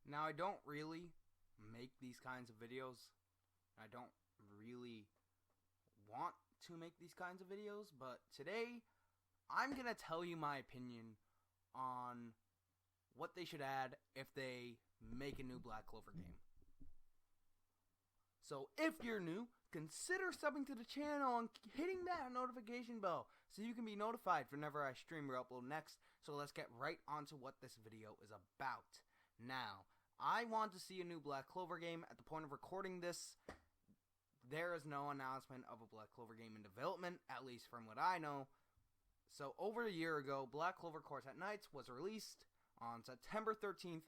Now, I don't really make these kinds of videos. I don't really want to make these kinds of videos, but today I'm going to tell you my opinion on what they should add if they make a new Black Clover game. So if you're new, consider subbing to the channel and hitting that notification bell so you can be notified whenever I stream or upload next. So let's get right onto what this video is about. Now, I want to see a new Black Clover game. At the point of recording this, there is no announcement of a Black Clover game in development, at least from what I know. So over a year ago, Black Clover Quartet Nights was released on September 13th,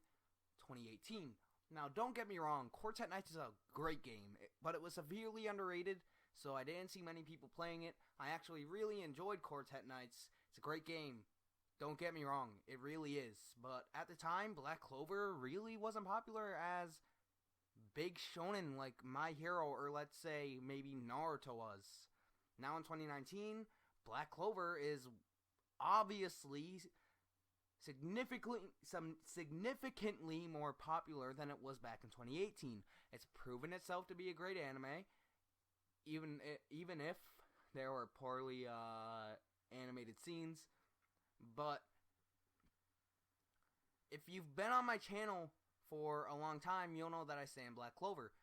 2018. Now, don't get me wrong, Quartet Nights is a great game, but it was severely underrated, so I didn't see many people playing it. I actually really enjoyed Quartet Nights. It's a great game. Don't get me wrong, it really is. But at the time, Black Clover really wasn't popular as big shonen like My Hero or let's say maybe Naruto was. Now in 2019, Black Clover is obviously significantly more popular than it was back in 2018. It's proven itself to be a great anime, even if there were poorly animated scenes. But if you've been on my channel for a long time, you'll know that I stand Black Clover.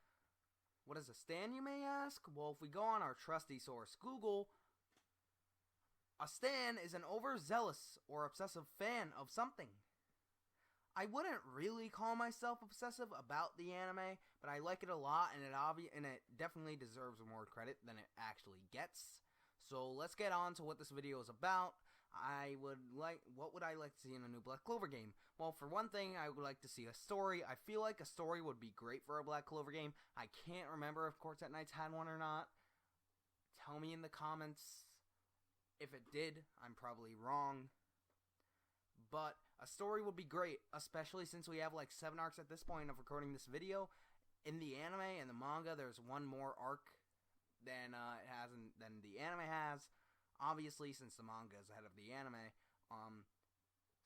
What is a stan, you may ask? Well, if we go on our trusty source, Google, a stan is an overzealous or obsessive fan of something. I wouldn't really call myself obsessive about the anime, but I like it a lot, and it definitely deserves more credit than it actually gets. So let's get on to what this video is about. What would I like to see in a new Black Clover game? Well, for one thing, I would like to see a story. I feel like a story would be great for a Black Clover game. I can't remember if Quartet Nights had one or not. Tell me in the comments. If it did, I'm probably wrong. But a story would be great, especially since we have like 7 arcs at this point of recording this video. In the anime and the manga, there's one more arc than than the anime has. Obviously, since the manga is ahead of the anime.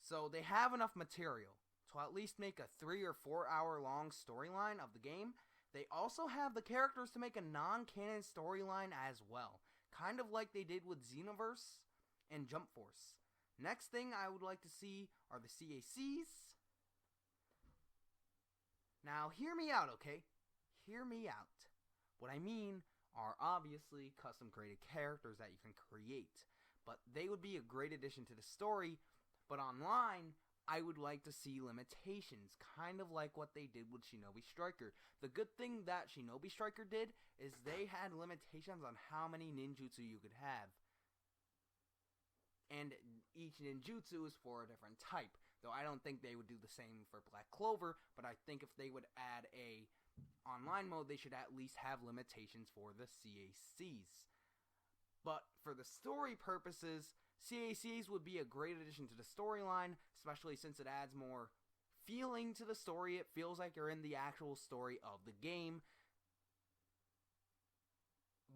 So they have enough material to at least make a 3 or 4 hour long storyline of the game. They also have the characters to make a non-canon storyline as well, kind of like they did with Xenoverse and Jump Force. Next thing I would like to see are the CACs. Now, hear me out, okay? Hear me out. What I mean are obviously custom-created characters that you can create, but they would be a great addition to the story. But online, I would like to see limitations, kind of like what they did with Shinobi Striker. The good thing that Shinobi Striker did is they had limitations on how many ninjutsu you could have. And each ninjutsu is for a different type. Though I don't think they would do the same for Black Clover, but I think if they would add a online mode, they should at least have limitations for the CACs. But for the story purposes, CACs would be a great addition to the storyline, especially since it adds more feeling to the story. It feels like you're in the actual story of the game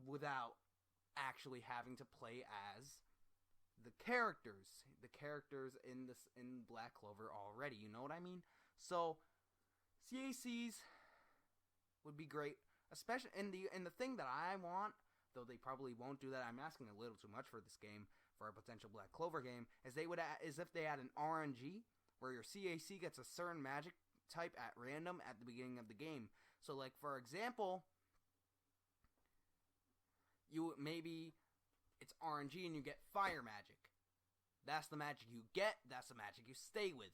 without actually having to play as the characters in Black Clover already. You know what I mean? So CACs would be great, especially in the thing that I want. Though they probably won't do that. I'm asking a little too much for this game, for a potential Black Clover game, is if they add an RNG, where your CAC gets a certain magic type at random at the beginning of the game. So, like, for example, it's RNG and you get fire magic. That's the magic you get, that's the magic you stay with.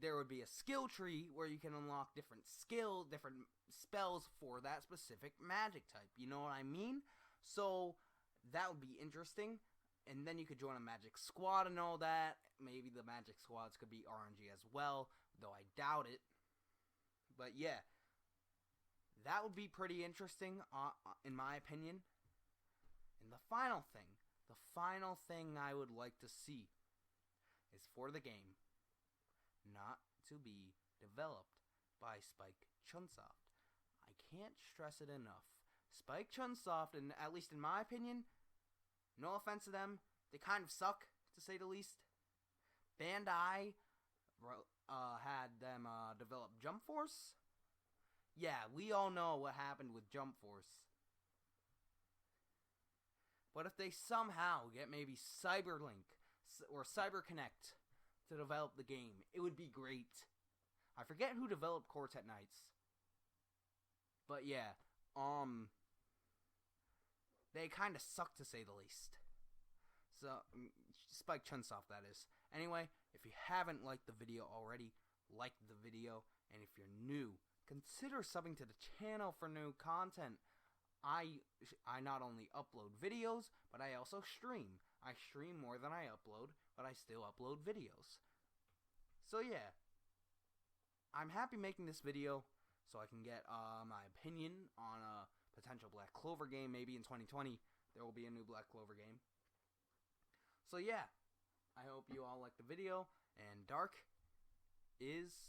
There would be a skill tree where you can unlock different spells for that specific magic type. You know what I mean? So that would be interesting. And then you could join a magic squad and all that. Maybe the magic squads could be RNG as well, though I doubt it. But yeah, that would be pretty interesting, in my opinion. And the final thing I would like to see is for the game not to be developed by Spike Chunsoft. I can't stress it enough. Spike Chunsoft, and at least in my opinion, no offense to them, they kind of suck, to say the least. Bandai had had them develop Jump Force. Yeah, we all know what happened with Jump Force. But if they somehow get maybe Cyberlink or CyberConnect to develop the game, it would be great. I forget who developed Quartet Knights. But yeah, they kind of suck to say the least. So, Spike Chunsoft, that is. Anyway, if you haven't liked the video already, like the video. And if you're new, consider subbing to the channel for new content. I not only upload videos, but I also stream. I stream more than I upload, but I still upload videos. So yeah, I'm happy making this video so I can get my opinion on a potential Black Clover game. Maybe in 2020 there will be a new Black Clover game. So yeah, I hope you all liked the video, and Dark is